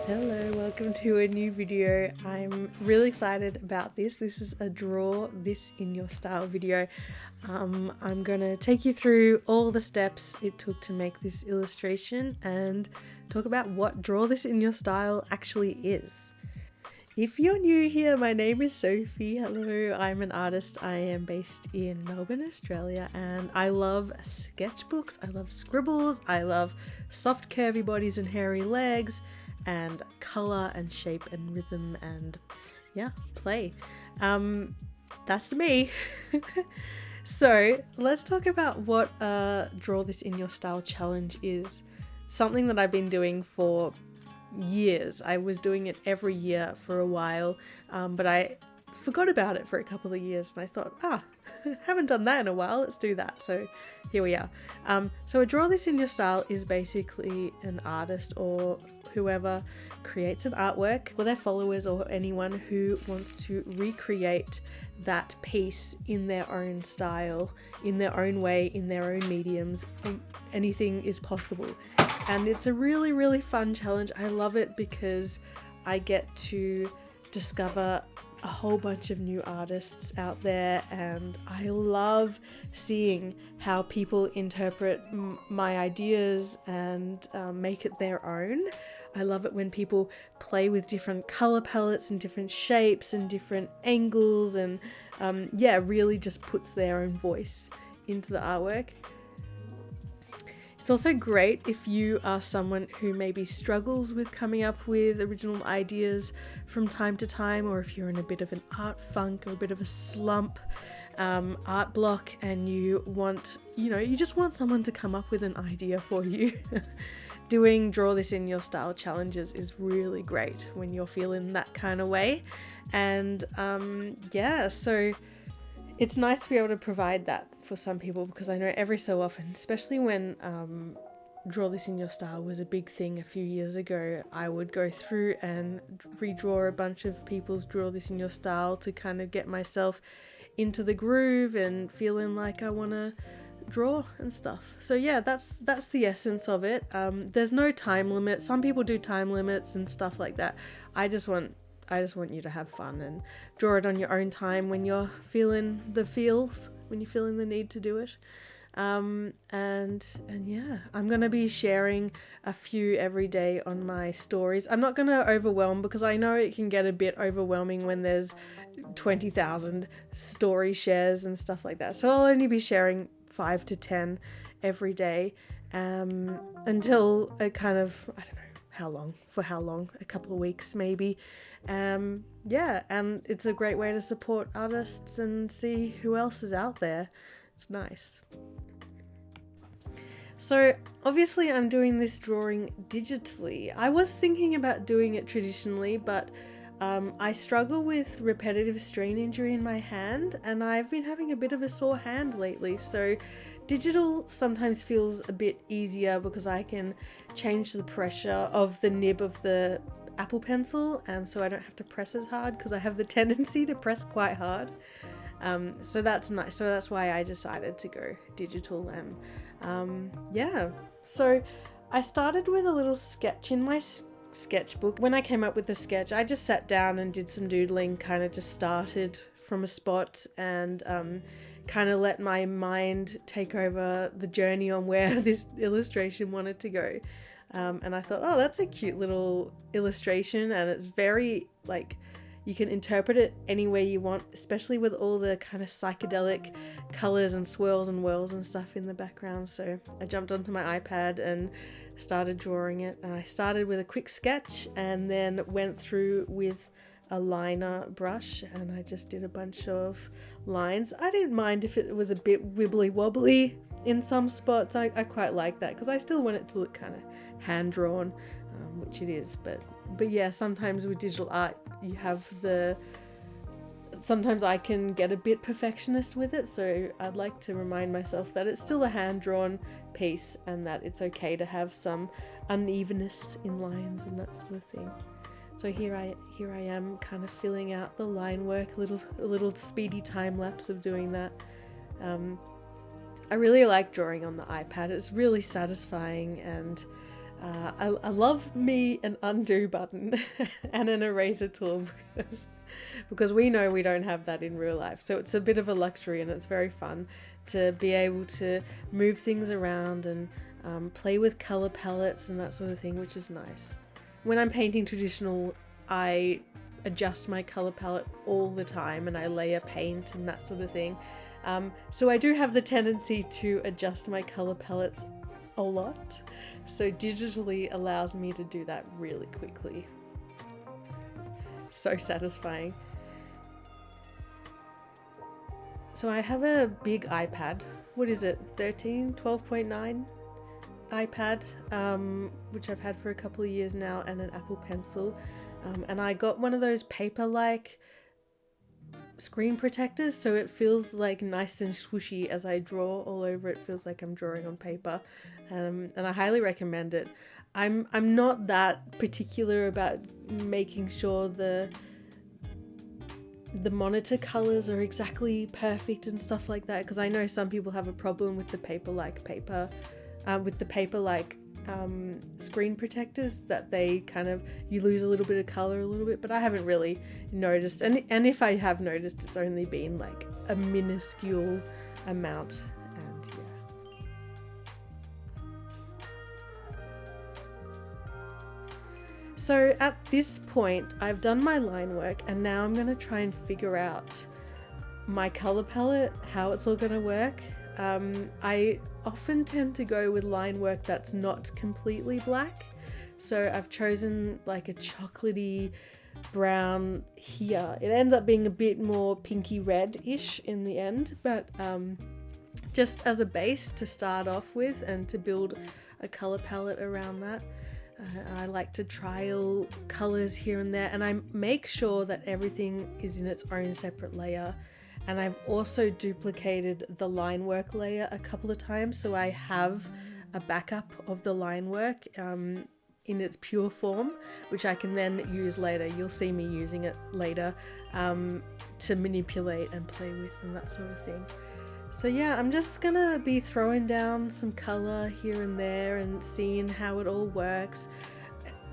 Hello, welcome to a new video. I'm really excited about this. This is a draw this in your style video. I'm gonna take you through all the steps it took to make this illustration and talk about what draw this in your style actually is. If you're new here, my name is Sophie. Hello, I'm an artist. I am based in Melbourne, Australia, and I love sketchbooks, I love scribbles, I love soft curvy bodies and hairy legs, and colour and shape and rhythm and play. That's me. So let's talk about what Draw This in Your Style challenge is. Something that I've been doing for years. I was doing it every year for a while, but I forgot about it for a couple of years and I thought, haven't done that in a while, let's do that. So here we are. So a Draw This in Your Style is basically an artist or whoever creates an artwork for their followers or anyone who wants to recreate that piece in their own style, in their own way, in their own mediums. Anything is possible. And it's a really, really fun challenge. I love it because I get to discover a whole bunch of new artists out there, and I love seeing how people interpret my ideas and make it their own. I love it when people play with different color palettes and different shapes and different angles and really just puts their own voice into the artwork. It's also great if you are someone who maybe struggles with coming up with original ideas from time to time, or if you're in a bit of an art funk or a bit of a slump, art block, and you just want someone to come up with an idea for you. Doing Draw This in Your Style challenges is really great when you're feeling that kind of way. And so it's nice to be able to provide that for some people, because I know every so often, especially when Draw This in Your Style was a big thing a few years ago, I would go through and redraw a bunch of people's Draw This in Your Style to kind of get myself into the groove and feeling like I want to draw and stuff. So yeah, that's the essence of it. There's no time limit. Some people do time limits and stuff like that. I just want you to have fun and draw it on your own time when you're feeling the feels, when you're feeling the need to do it. I'm gonna be sharing a few every day on my stories. I'm not gonna overwhelm, because I know it can get a bit overwhelming when there's 20,000 story shares and stuff like that. So I'll only be sharing 5 to 10 every day until a kind of, I don't know for how long, a couple of weeks maybe. And it's a great way to support artists and see who else is out there. It's nice. So obviously I'm doing this drawing digitally. I was thinking about doing it traditionally, but I struggle with repetitive strain injury in my hand, and I've been having a bit of a sore hand lately. So digital sometimes feels a bit easier because I can change the pressure of the nib of the Apple Pencil, and so I don't have to press as hard, because I have the tendency to press quite hard. So that's nice. So that's why I decided to go digital. And so I started with a little sketch in my sketchbook. When I came up with the sketch, I just sat down and did some doodling, kind of just started from a spot and kind of let my mind take over the journey on where this illustration wanted to go. And I thought, that's a cute little illustration, and it's very, you can interpret it any way you want, especially with all the kind of psychedelic colors and swirls and whirls and stuff in the background. So I jumped onto my iPad and started drawing it, and I started with a quick sketch and then went through with a liner brush, and I just did a bunch of lines. I didn't mind if it was a bit wibbly wobbly in some spots. I quite like that, because I still want it to look kind of hand drawn, which it is, but yeah, sometimes with digital art sometimes I can get a bit perfectionist with it, so I'd like to remind myself that it's still a hand-drawn piece and that it's okay to have some unevenness in lines and that sort of thing. So here I am kind of filling out the line work, a little speedy time lapse of doing that. I really like drawing on the iPad. It's really satisfying, and I love me an undo button and an eraser tool because we know we don't have that in real life. So it's a bit of a luxury, and it's very fun to be able to move things around and play with color palettes and that sort of thing, which is nice. When I'm painting traditional, I adjust my color palette all the time, and I layer paint and that sort of thing. So I do have the tendency to adjust my color palettes a lot. So digitally allows me to do that really quickly. So satisfying. So I have a big iPad. What is it? 12.9 iPad, which I've had for a couple of years now, and an Apple Pencil. And I got one of those paper-like screen protectors, so it feels like nice and swooshy as I draw all over. It feels like I'm drawing on paper, and I highly recommend it. I'm not that particular about making sure the monitor colors are exactly perfect and stuff like that, because I know some people have a problem with the paper-like screen protectors, that they kind of, you lose a little bit of color a little bit, but I haven't really noticed, and if I have noticed, it's only been like a minuscule amount. And yeah, so at this point I've done my line work, and now I'm going to try and figure out my color palette, how it's all going to work. I often tend to go with line work that's not completely black, so I've chosen like a chocolatey brown here. It ends up being a bit more pinky red-ish in the end, but just as a base to start off with and to build a color palette around that. I like to trial colors here and there, and I make sure that everything is in its own separate layer. And I've also duplicated the line work layer a couple of times, so I have a backup of the line work in its pure form, which I can then use later. You'll see me using it later to manipulate and play with and that sort of thing. So yeah, I'm just gonna be throwing down some color here and there and seeing how it all works.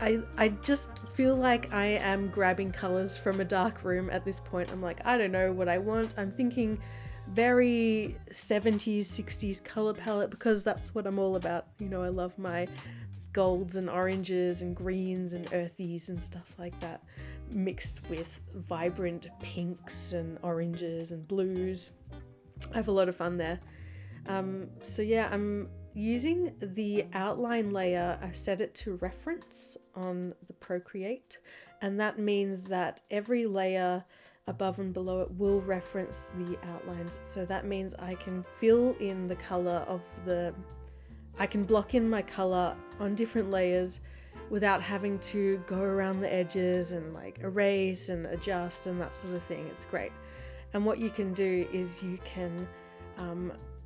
I just feel like I am grabbing colors from a dark room at this point. I'm like, I don't know what I want. I'm thinking very 70s, 60s color palette, because that's what I'm all about. You know, I love my golds and oranges and greens and earthies and stuff like that, mixed with vibrant pinks and oranges and blues. I have a lot of fun there. So yeah, I'm using the outline layer. I set it to reference on the Procreate, and that means that every layer above and below it will reference the outlines. So that means I can fill in the color of I can block in my color on different layers without having to go around the edges and like erase and adjust and that sort of thing. It's great. And what you can do is you can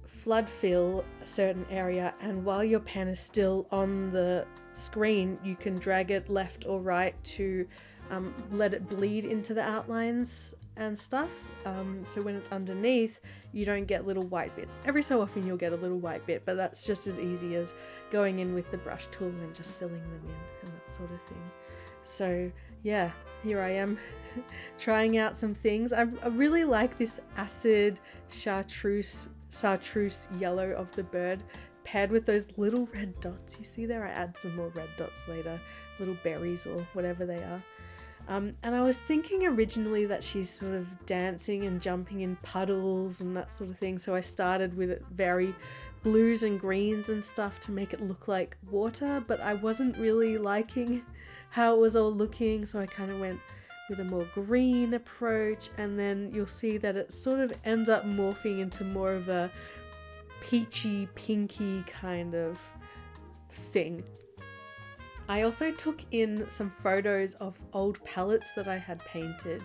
flood fill a certain area, and while your pen is still on the screen, you can drag it left or right to let it bleed into the outlines and stuff. So when it's underneath, you don't get little white bits. Every so often you'll get a little white bit, but that's just as easy as going in with the brush tool and just filling them in and that sort of thing. So yeah, here I am trying out some things. I really like this acid chartreuse yellow of the bird paired with those little red dots. You see there? I add some more red dots later, little berries or whatever they are. And I was thinking originally that she's sort of dancing and jumping in puddles and that sort of thing. So I started with very blues and greens and stuff to make it look like water, but I wasn't really liking how it was all looking. So I kind of went with a more green approach, and then you'll see that it sort of ends up morphing into more of a peachy, pinky kind of thing. I also took in some photos of old palettes that I had painted,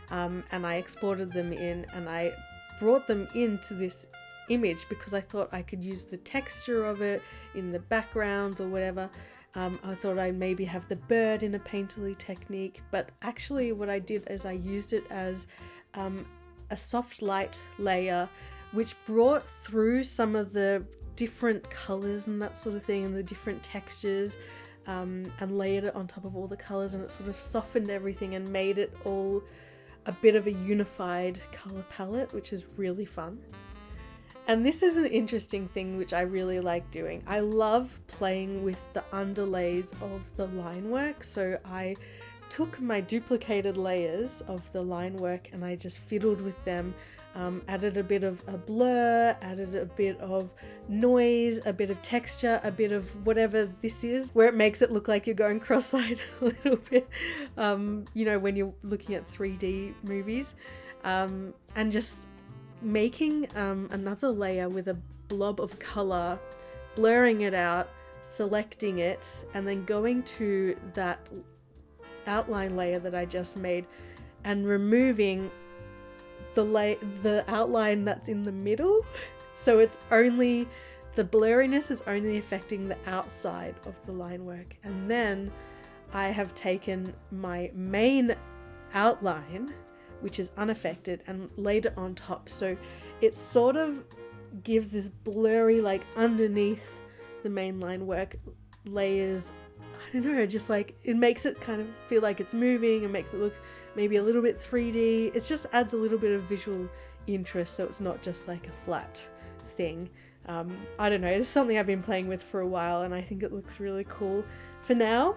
and I exported them in, and I brought them into this image because I thought I could use the texture of it in the background or whatever. I thought I'd maybe have the bird in a painterly technique, but actually what I did is I used it as a soft light layer, which brought through some of the different colors and that sort of thing, and the different textures, and layered it on top of all the colors, and it sort of softened everything and made it all a bit of a unified color palette, which is really fun. And this is an interesting thing which I really like doing. I love playing with the underlays of the line work. So I took my duplicated layers of the line work and I just fiddled with them, added a bit of a blur, added a bit of noise, a bit of texture, a bit of whatever this is, where it makes it look like you're going cross-eyed a little bit, you know, when you're looking at 3D movies, and just making another layer with a blob of color, blurring it out, selecting it, and then going to that outline layer that I just made and removing the outline that's in the middle. So it's only, the blurriness is only affecting the outside of the line work. And then I have taken my main outline, which is unaffected, and laid it on top. So it sort of gives this blurry, like underneath the main line work layers, I don't know, just like it makes it kind of feel like it's moving and makes it look maybe a little bit 3D. It just adds a little bit of visual interest, so it's not just like a flat thing. I don't know, it's something I've been playing with for a while and I think it looks really cool for now.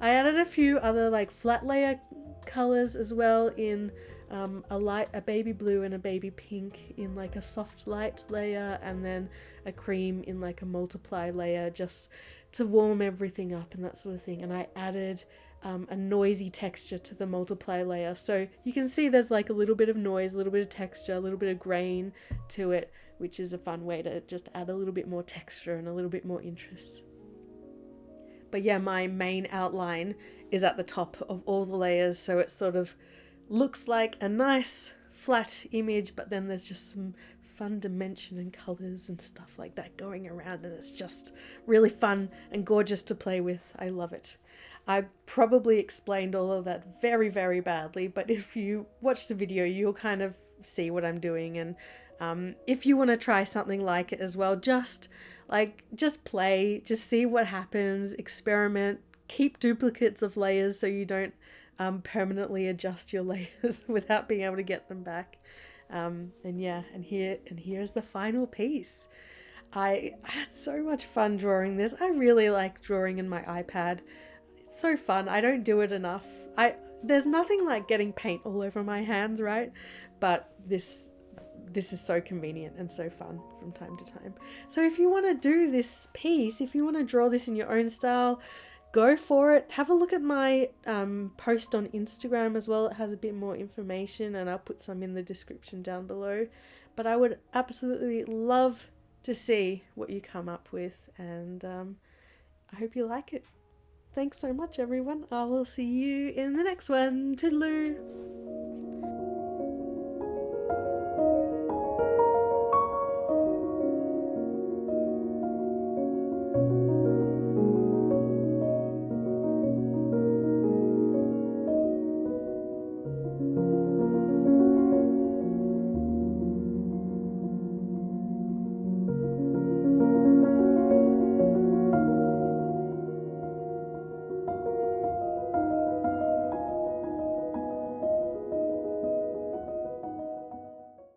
I added a few other like flat layer colors as well in a baby blue and a baby pink in like a soft light layer, and then a cream in like a multiply layer, just to warm everything up and that sort of thing. And I added a noisy texture to the multiply layer, so you can see there's like a little bit of noise, a little bit of texture, a little bit of grain to it, which is a fun way to just add a little bit more texture and a little bit more interest. But yeah, my main outline is at the top of all the layers, so it sort of looks like a nice flat image, but then there's just some fun dimension and colors and stuff like that going around, and it's just really fun and gorgeous to play with. I love it. I probably explained all of that very, very badly, but if you watch the video, you'll kind of see what I'm doing. And if you want to try something like it as well, just play, just see what happens, experiment, keep duplicates of layers so you don't permanently adjust your layers without being able to get them back. And here's the final piece. I had so much fun drawing this. I really like drawing in my iPad. It's so fun. I don't do it enough. There's nothing like getting paint all over my hands, right? But this is so convenient and so fun from time to time. So if you want to do this piece, if you want to draw this in your own style, go for it. Have a look at my post on Instagram as well. It has a bit more information and I'll put some in the description down below. But I would absolutely love to see what you come up with, and I hope you like it. Thanks so much, everyone. I will see you in the next one. Toodaloo!